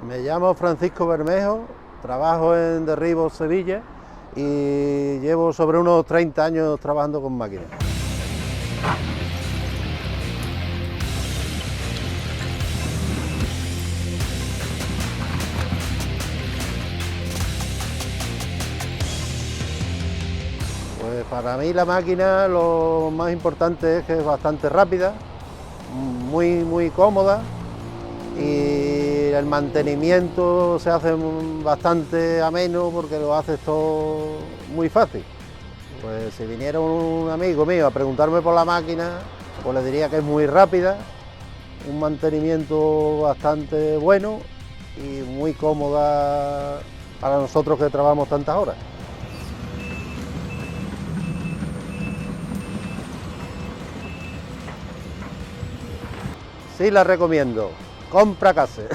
Me llamo Francisco Bermejo, trabajo en Derribos Sevilla y llevo sobre unos 30 años trabajando con máquinas. Pues para mí la máquina lo más importante es que es bastante rápida, muy cómoda, y el mantenimiento se hace bastante ameno porque lo haces todo muy fácil. Pues si viniera un amigo mío a preguntarme por la máquina, pues le diría que es muy rápida, un mantenimiento bastante bueno y muy cómoda para nosotros que trabajamos tantas horas. Sí, la recomiendo. Compra Case.